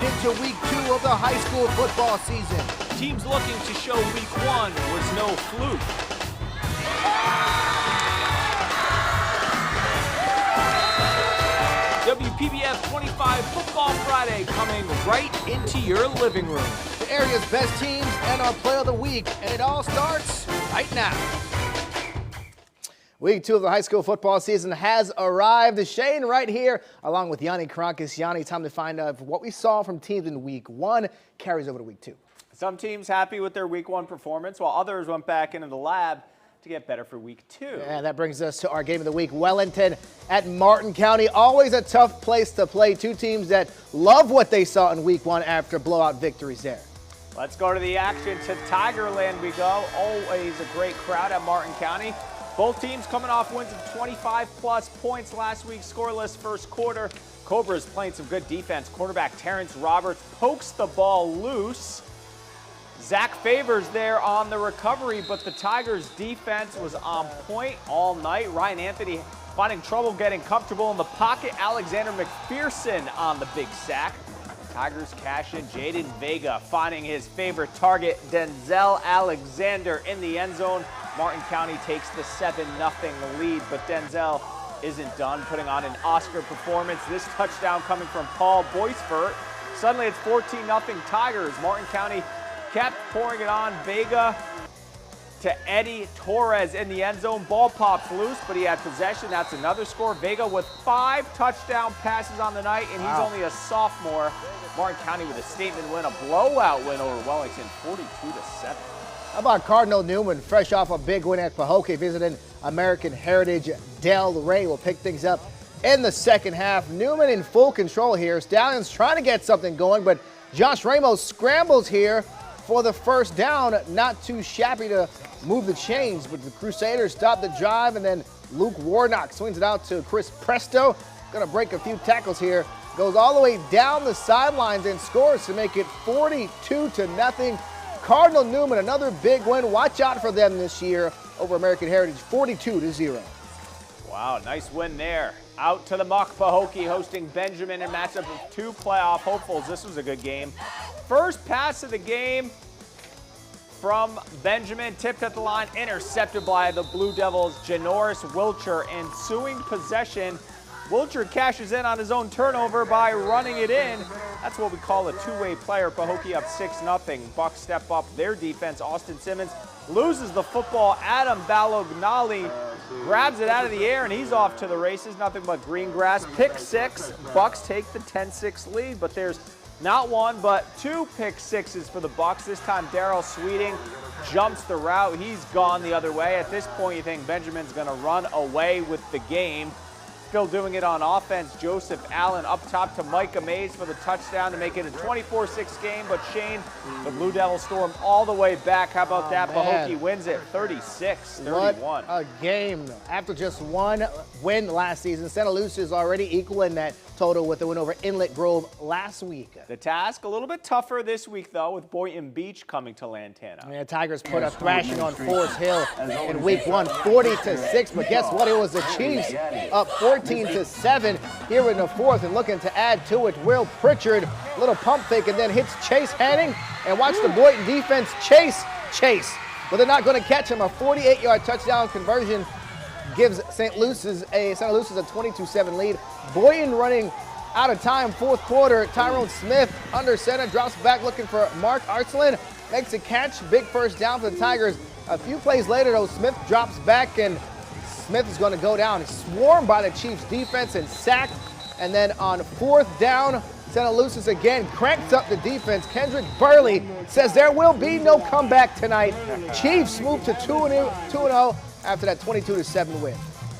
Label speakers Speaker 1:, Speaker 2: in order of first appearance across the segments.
Speaker 1: into week 2 of the high school football season.
Speaker 2: Teams looking to show week 1 was no fluke. WPBF 25 Football Friday coming right into your living room.
Speaker 1: The area's best teams and our play of the week, and it all starts right now. Week 2 of the high school football season has arrived. Shane right here, along with Yanni Kronkis. Yanni, time to find out if what we saw from teams in week 1 carries over to week 2.
Speaker 3: Some teams happy with their week 1 performance, while others went back into the lab to get better for week 2.
Speaker 1: And that brings us to our game of the week. Wellington at Martin County. Always a tough place to play. Two teams that love what they saw in week 1 after blowout victories there.
Speaker 3: Let's go to the action. To Tigerland we go. Always a great crowd at Martin County. Both teams coming off wins of 25-plus points last week. Scoreless first quarter. Cobras playing some good defense. Quarterback Terrence Roberts pokes the ball loose. Zach Favors there on the recovery, but the Tigers' defense was on point all night. Ryan Anthony finding trouble getting comfortable in the pocket. Alexander McPherson on the big sack. Tigers cash in. Jaden Vega finding his favorite target, Denzel Alexander, in the end zone. Martin County takes the 7-0 lead, but Denzel isn't done, putting on an Oscar performance. This touchdown coming from Paul Boisfert. Suddenly it's 14-0 Tigers. Martin County kept pouring it on. Vega to Eddie Torres in the end zone. Ball pops loose, but he had possession. That's another score. Vega with 5 touchdown passes on the night, and he's only a sophomore. Martin County with a statement win, a blowout win over Wellington, 42-7.
Speaker 1: How about Cardinal Newman, fresh off a big win at Pahokee, visiting American Heritage Del Rey. Will pick things up in the second half. Newman in full control here. Stallions trying to get something going, but Josh Ramos scrambles here for the first down. Not too shabby to move the chains, but the Crusaders stop the drive, and then Luke Warnock swings it out to Chris Presto. Gonna break a few tackles here. Goes all the way down the sidelines and scores to make it 42-0. Cardinal Newman, another big win. Watch out for them this year over American Heritage, 42-0.
Speaker 3: Wow, nice win there. Out to the Muck, Pahokee hosting Benjamin in matchup of 2 playoff hopefuls. This was a good game. First pass of the game from Benjamin, tipped at the line, intercepted by the Blue Devils, Janoris Wilcher. Ensuing possession, Wilcher cashes in on his own turnover by running it in. That's what we call a two-way player. Pahokee up 6-0. Bucks step up their defense. Austin Simmons loses the football. Adam Balognali grabs it out of the air, and he's off to the races. Nothing but green grass. Pick 6. Bucks take the 10-6 lead, but there's not 1, but 2 pick 6s for the Bucks. This time, Daryl Sweeting jumps the route. He's gone the other way. At this point, you think Benjamin's going to run away with the game. Still doing it on offense. Joseph Allen up top to Micah Mays for the touchdown to make it a 24-6 game. But Shane, the Blue Devils storm all the way back. How about that? Pahokee wins it 36-31.
Speaker 1: What a game. After just 1 win last season, Santa Lucia's already equaling that total with the win over Inlet Grove last week.
Speaker 3: The task a little bit tougher this week, though, with Boynton Beach coming to Lantana.
Speaker 1: Yeah, Tigers put a thrashing on Forest Hill in week 1, 40-6. But guess what? It was the Chiefs up 14-7 here in the fourth, and looking to add to it. Will Pritchard, little pump fake, and then hits Chase Hanning. And watch the Boynton defense chase. But they're not going to catch him. A 48-yard touchdown conversion gives St. Lucis a 22-7 lead. Boynton running out of time, fourth quarter. Tyrone Smith under center, drops back looking for Mark Artsland, makes a catch, big first down for the Tigers. A few plays later, though, Smith drops back, and Smith is going to go down. He's swarmed by the Chiefs defense and sacked. And then on 4th down, Santa Lucis again cranks up the defense. Kendrick Burley says there will be no comeback tonight. Chiefs move to 2-0 after that 22-7 win.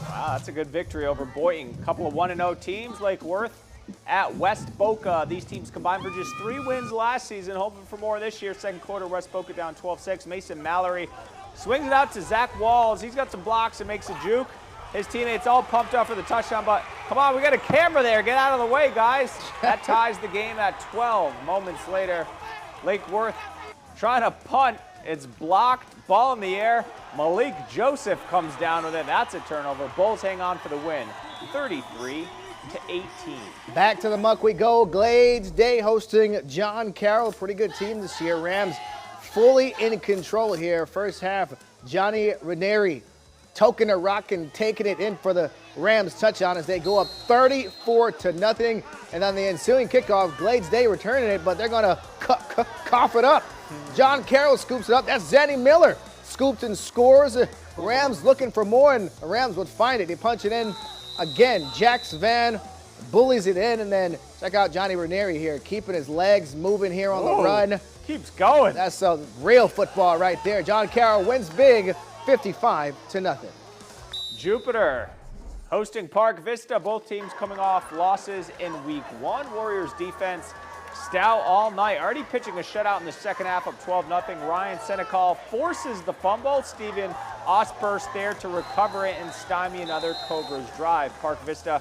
Speaker 3: Wow, that's a good victory over Boynton. A couple of 1-0 teams, Lake Worth at West Boca. These teams combined for just 3 wins last season, hoping for more this year. Second quarter, West Boca down 12-6. Mason Mallory swings it out to Zach Walls. He's got some blocks and makes a juke. His teammates all pumped up for the touchdown, but come on, we got a camera there. Get out of the way, guys. That ties the game at 12. Moments later, Lake Worth trying to punt. It's blocked. Ball in the air. Malik Joseph comes down with it. That's a turnover. Bulls hang on for the win, 33-31.
Speaker 1: Back to the muck we go. Glades Day hosting John Carroll. Pretty good team this year. Rams fully in control here. First half, Johnny Ranieri toking a rock and taking it in for the Rams touchdown as they go up 34-0. And on the ensuing kickoff, Glades Day returning it, but they're going to cough it up. John Carroll scoops it up. That's Zanny Miller. Scoops and scores. Rams looking for more, and the Rams would find it. They punch it in again. Jax Van bullies it in, and then check out Johnny Ranieri here, keeping his legs moving here on the run.
Speaker 3: Keeps going.
Speaker 1: That's a real football right there. John Carroll wins big, 55-0.
Speaker 3: Jupiter hosting Park Vista. Both teams coming off losses in week 1. Warriors defense stout all night. Already pitching a shutout in the second half of 12-0. Ryan Senecal forces the fumble. Steven Osburst there to recover it and stymie another Cobras drive. Park Vista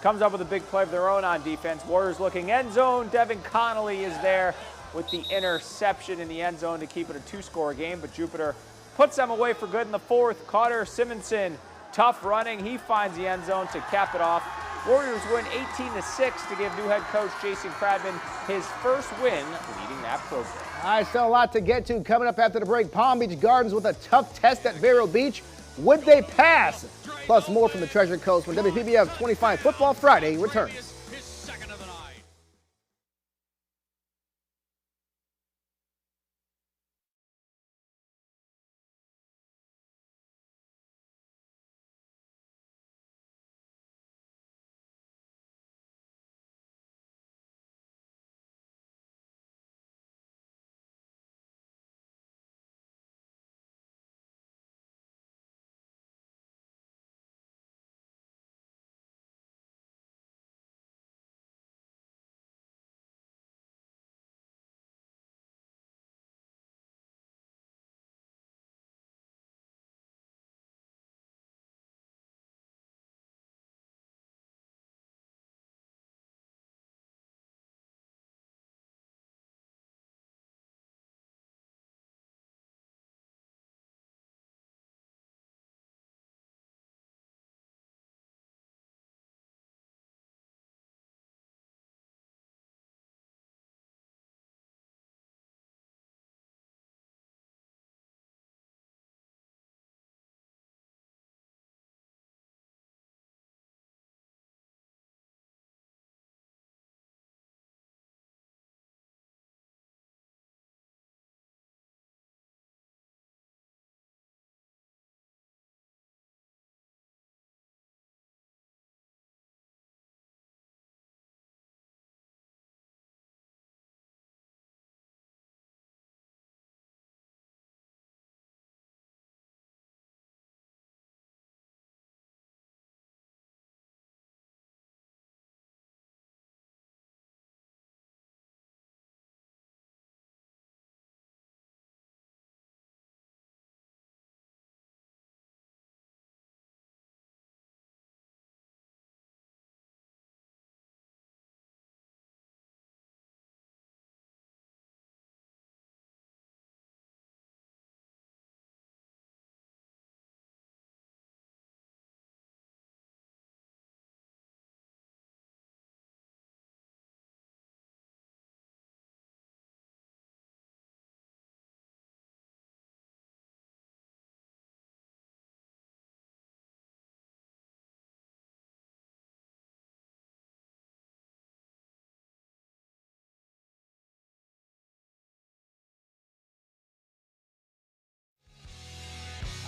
Speaker 3: comes up with a big play of their own on defense. Warriors looking end zone. Devin Connolly is there with the interception in the end zone to keep it a 2-score game, but Jupiter puts them away for good in the 4th. Carter Simonson, tough running. He finds the end zone to cap it off. Warriors win 18-6 to give new head coach Jason Cradman his first win leading that program.
Speaker 1: All right, still a lot to get to coming up after the break. Palm Beach Gardens with a tough test at Vero Beach. Would they pass? Plus more from the Treasure Coast when WPBF 25 Football Friday returns.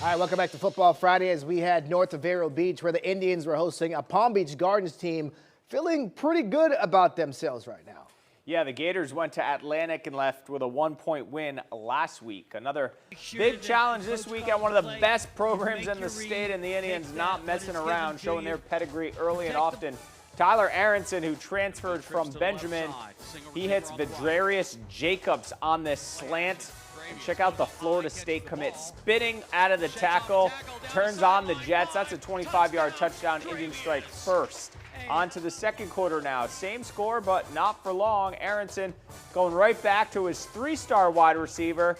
Speaker 1: All right, welcome back to Football Friday as we head north of Vero Beach where the Indians were hosting a Palm Beach Gardens team feeling pretty good about themselves right now.
Speaker 3: Yeah, the Gators went to Atlantic and left with a 1-point win last week. Another big challenge this week at one of the best programs in the state, and the Indians not messing around, showing their pedigree early and often. Tyler Aronson, who transferred from Benjamin, he hits Vidarius Jacobs on this slant. And check out the Florida State commit spitting out of the tackle, turns on the Jets. That's a 25-yard touchdown. Indians strike first. On to the second quarter now. Same score, but not for long. Aronson going right back to his 3-star wide receiver.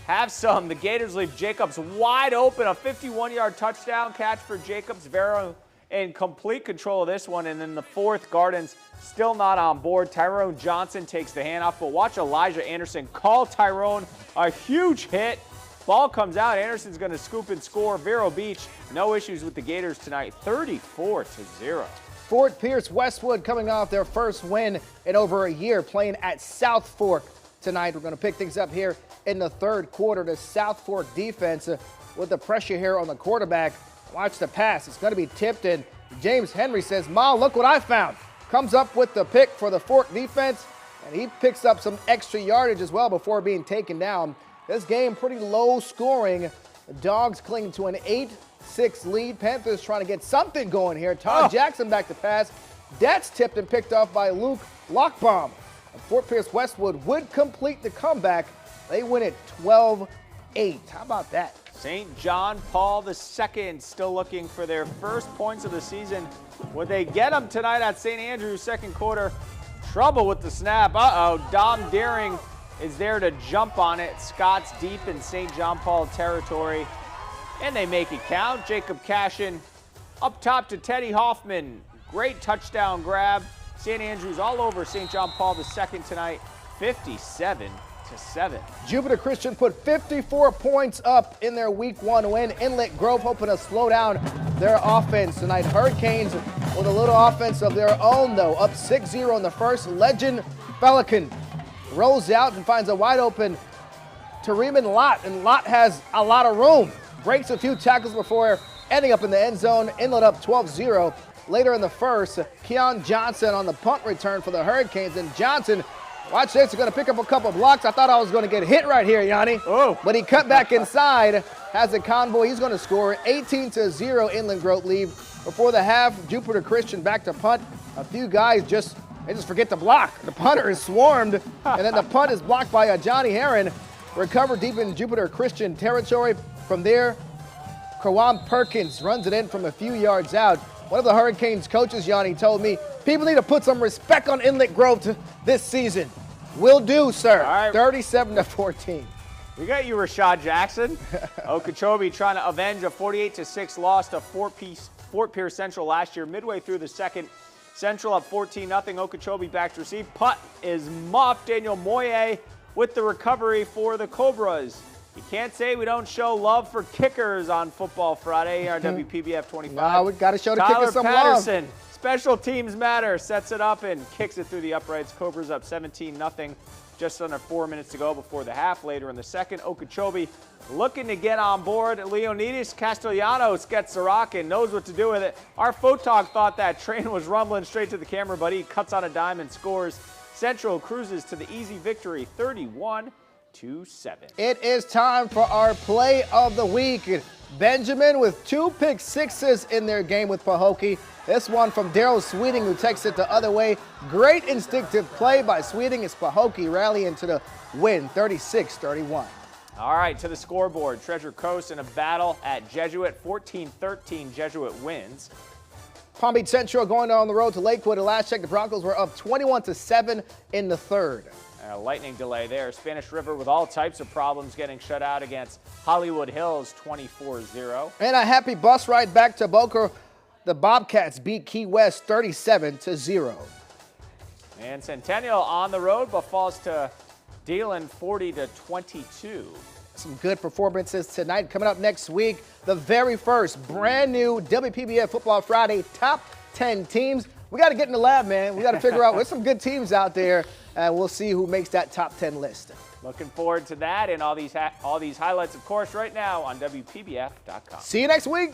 Speaker 3: Have some. The Gators leave Jacobs wide open. A 51-yard touchdown catch for Jacobs. Vero in complete control of this one. And in the fourth, Gardens still not on board. Tyrone Johnson takes the handoff, but watch Elijah Anderson call Tyrone a huge hit. Ball comes out. Anderson's going to scoop and score. Vero Beach, no issues with the Gators tonight, 34-0.
Speaker 1: Fort Pierce Westwood coming off their first win in over a year, playing at South Fork tonight. We're going to pick things up here in the third quarter. The South Fork defense with the pressure here on the quarterback. Watch the pass. It's going to be tipped in. James Henry says, Ma, look what I found. Comes up with the pick for the Fork defense, and he picks up some extra yardage as well before being taken down. This game pretty low scoring. The Dogs cling to an 8-6 lead. Panthers trying to get something going here. Todd Jackson back to pass. That's tipped and picked off by Luke Lockbaum. Fort Pierce Westwood would complete the comeback. They win it 12-8. How about that?
Speaker 3: St. John Paul II still looking for their first points of the season. Would they get them tonight at St. Andrews? Second quarter, trouble with the snap. Dom Deering is there to jump on it. Scott's deep in St. John Paul territory, and they make it count. Jacob Cashin up top to Teddy Hoffman. Great touchdown grab. St. Andrews all over St. John Paul II tonight, 57-7.
Speaker 1: Jupiter Christian put 54 points up in their week 1 win. Inlet Grove hoping to slow down their offense tonight. Hurricanes with a little offense of their own, though. Up 6-0 in the first. Legend Pelican rolls out and finds a wide open Tareeman Lott, and Lott has a lot of room. Breaks a few tackles before ending up in the end zone. Inlet up 12-0. Later in the first, Keon Johnson on the punt return for the Hurricanes, and Johnson, watch this, he's going to pick up a couple blocks. I thought I was going to get hit right here, Yanni.
Speaker 3: Oh.
Speaker 1: But he cut back inside, has a convoy. He's going to score. 18-0 Inland Grove lead. Before the half, Jupiter Christian back to punt. A few guys just forget to block. The punter is swarmed, and then the punt is blocked by Johnny Herron. Recovered deep in Jupiter Christian territory. From there, Kawan Perkins runs it in from a few yards out. One of the Hurricanes coaches, Yanni, told me, people need to put some respect on Inlet Grove this season. Will do, sir.
Speaker 3: All right.
Speaker 1: 37-14.
Speaker 3: We got you, Rashad Jackson. Okeechobee trying to avenge a 48-6 loss to Fort Pierce Central last year. Midway through the second, Central up 14-0. Okeechobee back to receive. Putt is muffed. Daniel Moye with the recovery for the Cobras. You can't say we don't show love for kickers on Football Friday, our WPBF 25.
Speaker 1: Wow, we got to show the kickers some
Speaker 3: Patterson,
Speaker 1: love.
Speaker 3: Special teams matter, sets it up and kicks it through the uprights. Cobras up 17-0, just under 4 minutes to go before the half. Later in the second, Okeechobee looking to get on board. Leonidas Castellanos gets the rock and knows what to do with it. Our Photog thought that train was rumbling straight to the camera, but he cuts on a dime and scores. Central cruises to the easy victory, 31-7.
Speaker 1: It is time for our play of the week. Benjamin with 2 pick sixes in their game with Pahokee. This one from Daryl Sweeting, who takes it the other way. Great instinctive play by Sweeting as Pahokee rallying to the win, 36-31.
Speaker 3: All right, to the scoreboard. Treasure Coast in a battle at Jesuit, 14-13. Jesuit wins.
Speaker 1: Palm Beach Central going on the road to Lakewood. At last check, the Broncos were up 21-7 in the third.
Speaker 3: A lightning delay there. Spanish River with all types of problems getting shut out against Hollywood Hills, 24-0.
Speaker 1: And a happy bus ride back to Boca. The Bobcats beat Key West 37-0.
Speaker 3: And Centennial on the road, but falls to Dealin 40-22.
Speaker 1: Some good performances tonight. Coming up next week, the very first brand new WPBF Football Friday top 10 teams. We got to get in the lab, man. We got to figure out there's some good teams out there, and we'll see who makes that top 10 list.
Speaker 3: Looking forward to that and all these highlights, of course, right now on WPBF.com.
Speaker 1: See you next week.